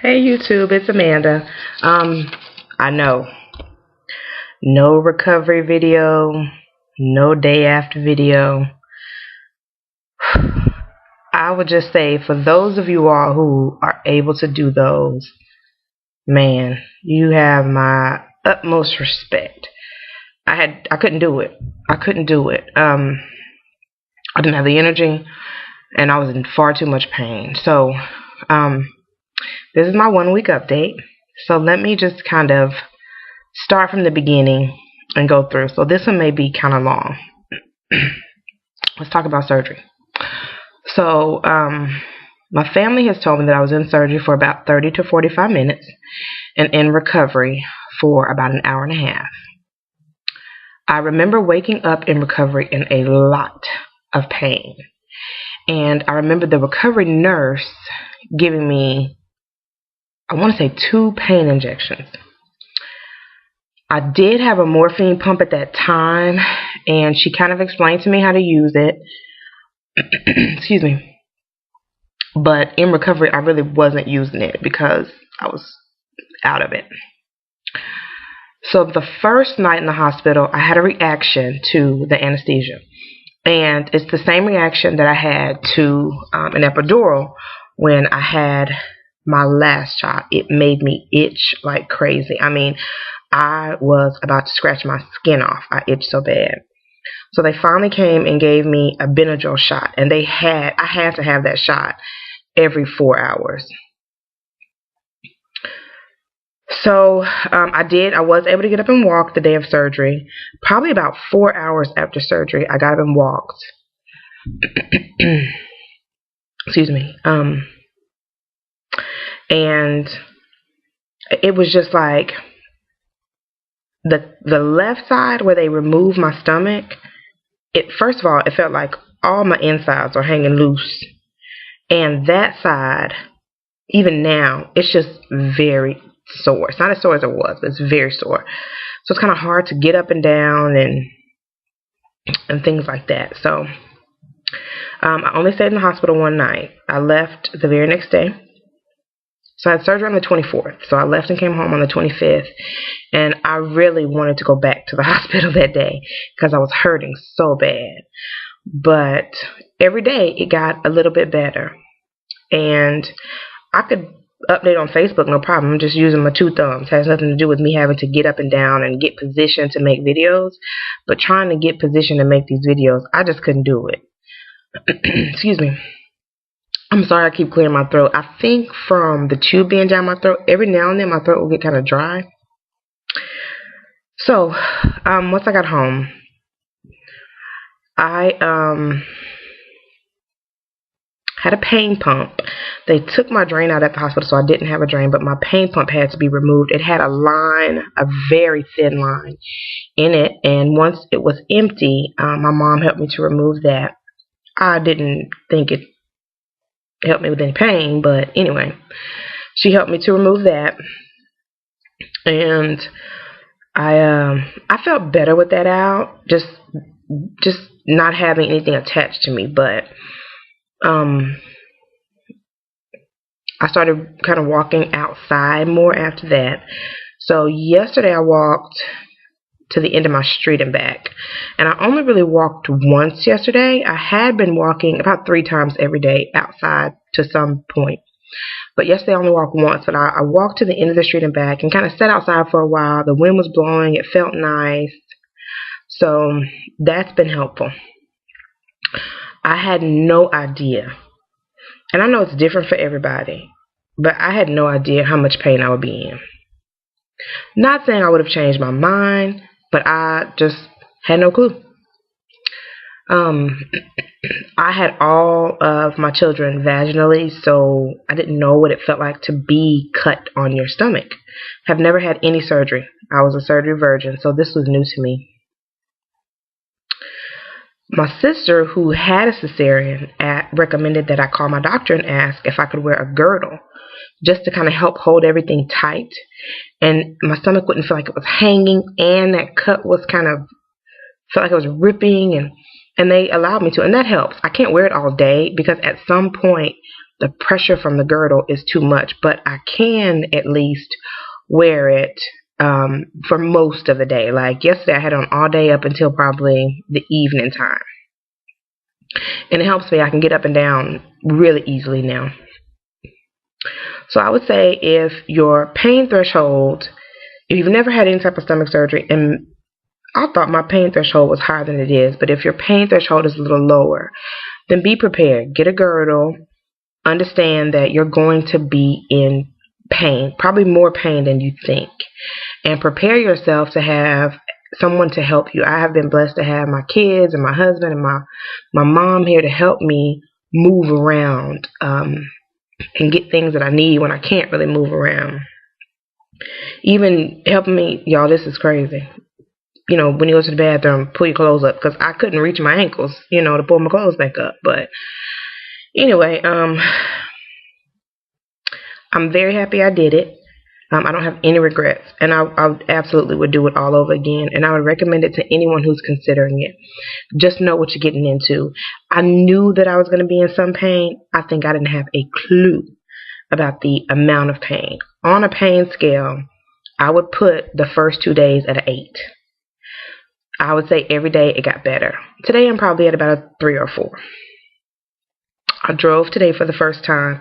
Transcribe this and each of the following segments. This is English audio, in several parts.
Hey YouTube, it's Amanda. I know, no recovery video, no day after video. I would just say for those of you all who are able to do those, man, you have my utmost respect. I couldn't do it. I couldn't do it. I didn't have the energy and I was in far too much pain. So, this is my 1 week update. So let me just kind of start from the beginning and go through. So this one may be kind of long. Let's talk about surgery. So my family has told me that I was in surgery for about 30 to 45 minutes and in recovery for about an hour and a half. I remember waking up in recovery in a lot of pain. And I remember the recovery nurse giving me, I want to say, 2 pain injections. I did have a morphine pump at that time, and she kind of explained to me how to use it. Excuse me. But in recovery, I really wasn't using it because I was out of it. So the first night in the hospital, I had a reaction to the anesthesia. And it's the same reaction that I had to an epidural when I had my last shot. It made me itch like crazy. I mean, I was about to scratch my skin off. I itched so bad. So they finally came and gave me a Benadryl shot, and I had to have that shot every 4 hours. So I was able to get up and walk the day of surgery. Probably about 4 hours after surgery, I got up and walked. Excuse me. And it was just like the left side where they removed my stomach. First of all, it felt like all my insides were hanging loose. And that side, even now, it's just very sore. It's not as sore as it was, but it's very sore. So it's kind of hard to get up and down and things like that. So I only stayed in the hospital one night. I left the very next day. So I had surgery on the 24th. So I left and came home on the 25th. And I really wanted to go back to the hospital that day because I was hurting so bad. But every day it got a little bit better. And I could update on Facebook, no problem. I'm just using my 2 thumbs. It has nothing to do with me having to get up and down and get positioned to make videos. But trying to get positioned to make these videos, I just couldn't do it. Excuse me. I'm sorry I keep clearing my throat. I think from the tube being down my throat, every now and then my throat will get kind of dry. So, once I got home, I had a pain pump. They took my drain out at the hospital, so I didn't have a drain, but my pain pump had to be removed. It had a line, a very thin line in it, and once it was empty, my mom helped me to remove that. I didn't think it helped me with any pain, but anyway, she helped me to remove that, and I felt better with that out, just not having anything attached to me. But I started kind of walking outside more after that. So yesterday I walked to the end of my street and back, and I only really walked once yesterday. I had been walking about 3 times every day outside to some point, but yesterday I only walked once. But I walked to the end of the street and back and kind of sat outside for a while. The wind was blowing. It felt nice. So that's been helpful. I had no idea, and I know it's different for everybody, but I had no idea how much pain I would be in. Not saying I would have changed my mind, but I just had no clue. I had all of my children vaginally, so I didn't know what it felt like to be cut on your stomach. Have never had any surgery. I was a surgery virgin, so this was new to me. My sister, who had a cesarean, recommended that I call my doctor and ask if I could wear a girdle just to kind of help hold everything tight, and my stomach wouldn't feel like it was hanging, and that cut was kind of felt like it was ripping, and they allowed me to, and that helps. I can't wear it all day because at some point the pressure from the girdle is too much, but I can at least wear it for most of the day. Like yesterday I had on all day up until probably the evening time. And it helps me. I can get up and down really easily now. So I would say if your pain threshold, if you've never had any type of stomach surgery, and I thought my pain threshold was higher than it is, but if your pain threshold is a little lower, then be prepared. Get a girdle. Understand that you're going to be in pain, probably more pain than you think. And prepare yourself to have someone to help you. I have been blessed to have my kids and my husband and my mom here to help me move around and get things that I need when I can't really move around. Even helping me, y'all, this is crazy. You know, when you go to the bathroom, pull your clothes up, because I couldn't reach my ankles, you know, to pull my clothes back up. But anyway, I'm very happy I did it. I don't have any regrets, and I absolutely would do it all over again, and I would recommend it to anyone who's considering it. Just know what you're getting into. I knew that I was going to be in some pain. I think I didn't have a clue about the amount of pain. On a pain scale, I would put the first 2 days at an 8. I would say every day it got better. Today I'm probably at about a 3 or 4. I drove today for the first time.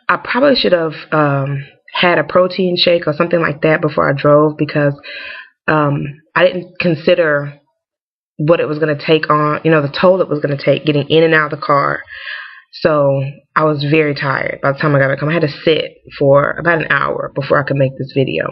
I probably should have had a protein shake or something like that before I drove, because I didn't consider what it was going to take on, you know, the toll it was going to take getting in and out of the car. So I was very tired by the time I got back home. I had to sit for about an hour before I could make this video.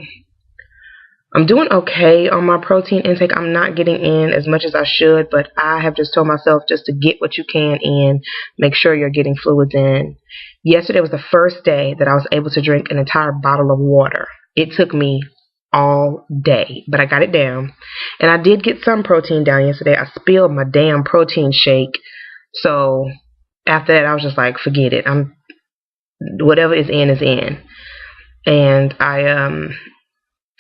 I'm doing okay on my protein intake. I'm not getting in as much as I should, but I have just told myself just to get what you can in. Make sure you're getting fluids in. Yesterday was the first day that I was able to drink an entire bottle of water. It took me all day, but I got it down. And I did get some protein down yesterday. I spilled my damn protein shake. So after that, I was just like, forget it. Whatever is in is in. And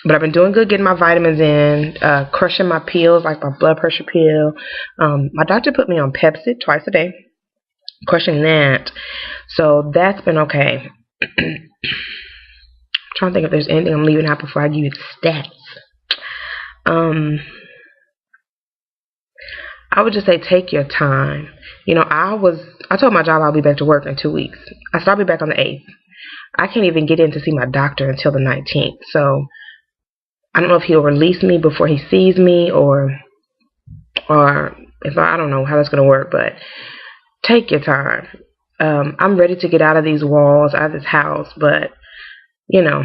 but I've been doing good getting my vitamins in, crushing my pills, like my blood pressure pill. My doctor put me on Pepsi twice a day, crushing that. So that's been okay. I'm trying to think if there's anything I'm leaving out before I give you the stats. I would just say take your time. You know, I told my job I'll be back to work in 2 weeks. I said I'll be back on the 8th. I can't even get in to see my doctor until the 19th. So I don't know if he'll release me before he sees me, or if I don't know how that's going to work, but take your time. I'm ready to get out of these walls, out of this house, but, you know,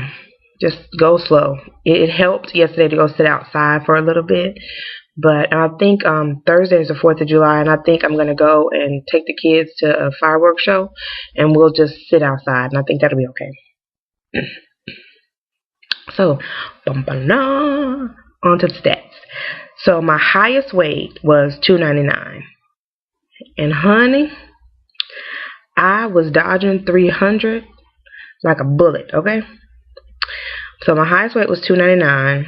just go slow. It helped yesterday to go sit outside for a little bit, but I think Thursday is the 4th of July, and I think I'm going to go and take the kids to a fireworks show, and we'll just sit outside, and I think that'll be okay. So, on to the stats. So, my highest weight was 299. And honey, I was dodging 300 like a bullet, okay? So, my highest weight was 299.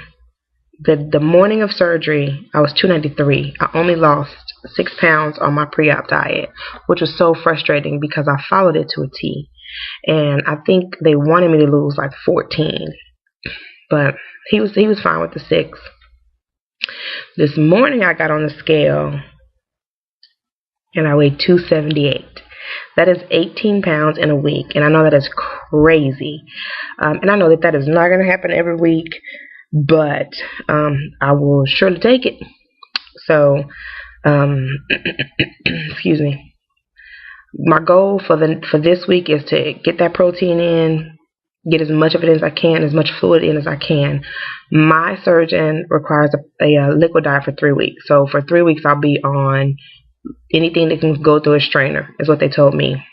The morning of surgery, I was 293. I only lost 6 pounds on my pre-op diet, which was so frustrating because I followed it to a T. And I think they wanted me to lose like 14. But he was fine with the 6. This morning I got on the scale and I weighed 278. That is 18 pounds in a week, and I know that is crazy. And I know that that is not going to happen every week, but I will surely take it. So, excuse me. My goal for this week is to get that protein in, get as much of it as I can, as much fluid in as I can. My surgeon requires a liquid diet for 3 weeks. So for 3 weeks, I'll be on anything that can go through a strainer, is what they told me.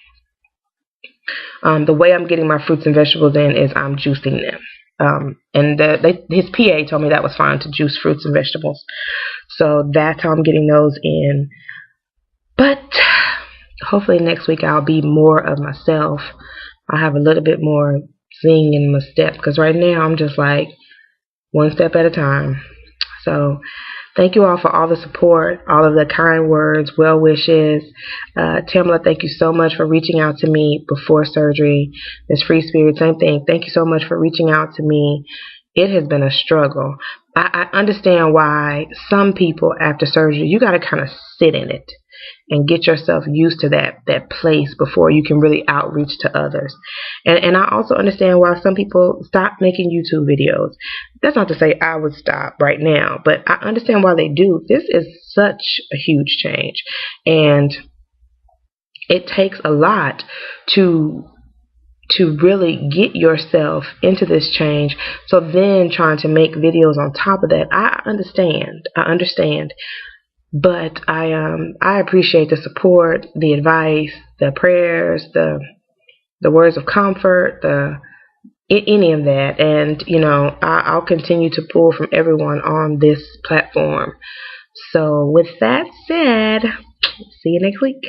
The way I'm getting my fruits and vegetables in is I'm juicing them. And his PA told me that was fine to juice fruits and vegetables. So that's how I'm getting those in. But hopefully next week I'll be more of myself. I'll have a little bit more zing in my step, because right now I'm just like one step at a time. So Thank you all for all the support, all of the kind words, well wishes. Tamla, thank you so much for reaching out to me before surgery. Miss Free Spirit, same thing. Thank you so much for reaching out to me. It has been a struggle. I understand why some people after surgery, you got to kind of sit in it and get yourself used to that place before you can really outreach to others. And I also understand why some people stop making YouTube videos. That's not to say I would stop right now, but I understand why they do. This is such a huge change, and it takes a lot to really get yourself into this change. So then trying to make videos on top of that, I understand. But I appreciate the support, the advice, the prayers, the words of comfort, any of that. And I'll continue to pull from everyone on this platform. So with that said, see you next week.